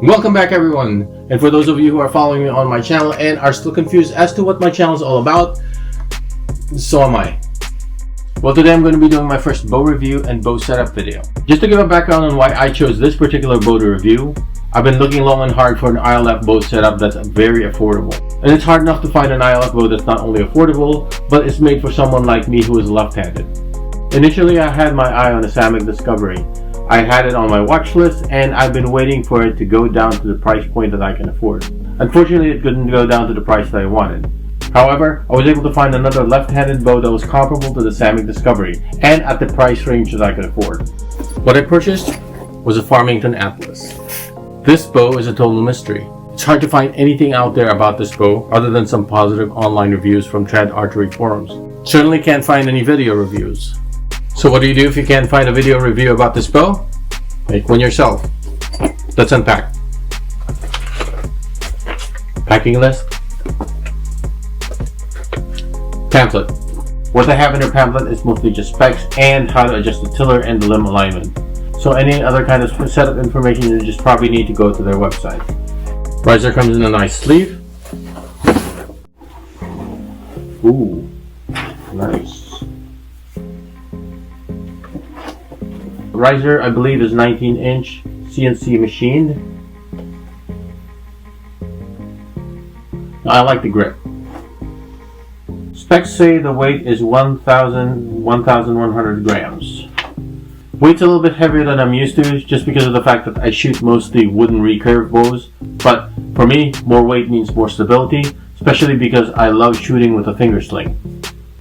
Welcome back everyone, and for those of you who are following me on my channel and are still confused as to what my channel is all about, so am I. Well, today I'm going to be doing my first bow review and bow setup video. Just to give a background on why I chose this particular bow to review, I've been looking long and hard for an ILF bow setup that's very affordable. And it's hard enough to find an ILF bow that's not only affordable, but it's made for someone like me who is left-handed. Initially, I had my eye on the Samick Discovery. I had it on my watch list and I've been waiting for it to go down to the price point that I can afford. Unfortunately, it couldn't go down to the price that I wanted. However, I was able to find another left-handed bow that was comparable to the Samick Discovery and at the price range that I could afford. What I purchased was a Farmington Atlas. This bow is a total mystery. It's hard to find anything out there about this bow other than some positive online reviews from trad archery forums. Certainly can't find any video reviews. So what do you do if you can't find a video review about this bow? Make one yourself. Let's unpack. Packing list. Pamphlet. What I have in your pamphlet is mostly just specs and how to adjust the tiller and the limb alignment. So any other kind of setup information, you just probably need to go to their website. Riser comes in a nice sleeve. Ooh, nice. Riser, I believe, is 19-inch CNC machined. I like the grip. Specs say the weight is 1,100 grams. Weight's a little bit heavier than I'm used to just because of the fact that I shoot mostly wooden recurve bows, but for me, more weight means more stability, especially because I love shooting with a finger sling.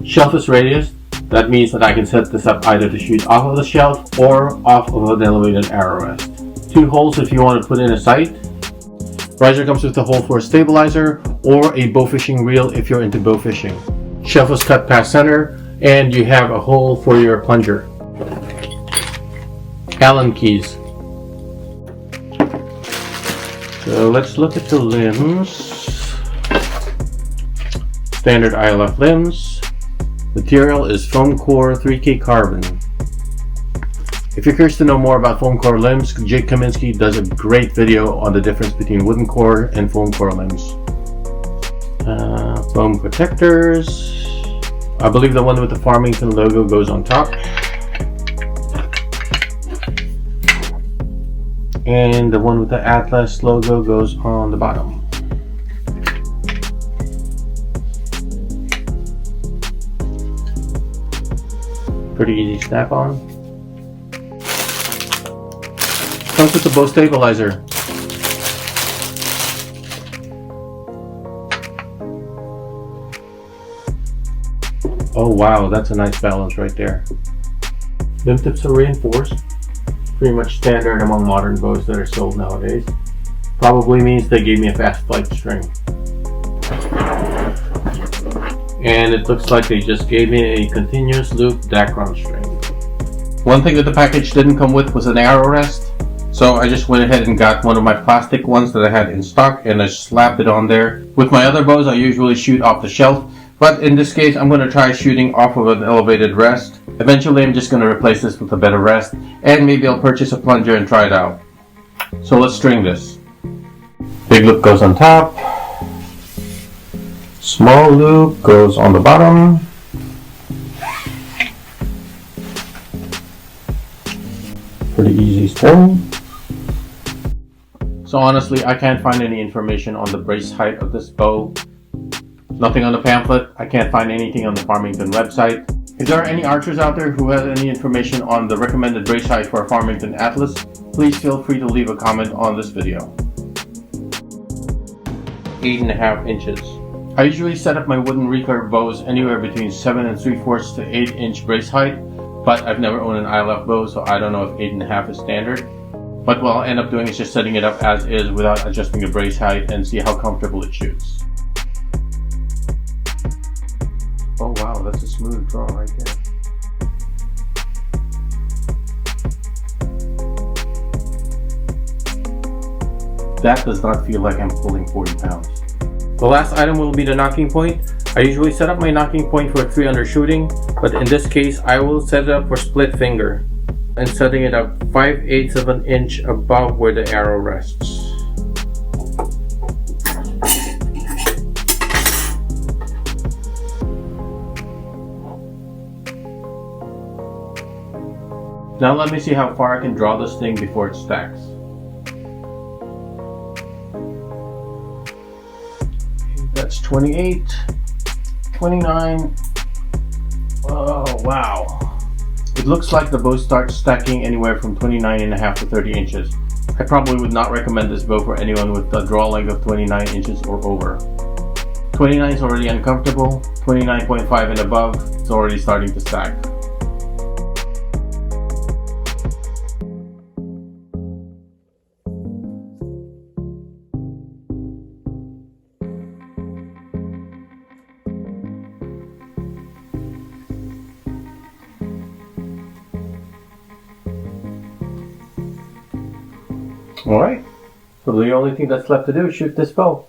Shelf is radius. That means that I can set this up either to shoot off of the shelf or off of an elevated arrow rest. 2 holes if you want to put in a sight. Riser comes with a hole for a stabilizer or a bow fishing reel if you're into bow fishing. Shelf is cut past center and you have a hole for your plunger. Allen keys. So let's look at the limbs. Standard ILF limbs. Material is foam core 3K carbon. If you're curious to know more about foam core limbs, Jake Kaminsky does a great video on the difference between wooden core and foam core limbs. Foam protectors. I believe the one with the Farmington logo goes on top. And the one with the Atlas logo goes on the bottom. Pretty easy snap on. Comes with the bow stabilizer. Oh wow, that's a nice balance right there. Limb tips are reinforced. Pretty much standard among modern bows that are sold nowadays. Probably means they gave me a fast flight string. And it looks like they just gave me a continuous loop Dacron string. One thing that the package didn't come with was an arrow rest, so I just went ahead and got one of my plastic ones that I had in stock and I slapped it on there. With my other bows I usually shoot off the shelf, but in this case I'm going to try shooting off of an elevated rest. Eventually I'm just going to replace this with a better rest and maybe I'll purchase a plunger and try it out. So let's string this. Big loop goes on top. Small loop goes on the bottom. Pretty easy string. So honestly, I can't find any information on the brace height of this bow. Nothing on the pamphlet. I can't find anything on the Farmington website. If there are any archers out there who have any information on the recommended brace height for a Farmington Atlas, please feel free to leave a comment on this video. 8.5 inches. I usually set up my wooden recurve bows anywhere between 7 3/4 to 8 inch brace height, but I've never owned an ILF bow, so I don't know if 8.5 is standard. But what I'll end up doing is just setting it up as is without adjusting the brace height and see how comfortable it shoots. Oh wow, that's a smooth draw right there. That does not feel like I'm pulling 40 pounds. The last item will be the nocking point. I usually set up my nocking point for 3 undershooting, but in this case I will set it up for split finger and setting it up 5/8 of an inch above where the arrow rests. Now let me see how far I can draw this thing before it stacks. That's 28, 29. Oh, wow. It looks like the bow starts stacking anywhere from 29.5 to 30 inches. I probably would not recommend this bow for anyone with a draw length of 29 inches or over. 29 is already uncomfortable, 29.5 and above, it's already starting to stack. Alright, so the only thing that's left to do is shoot this bow.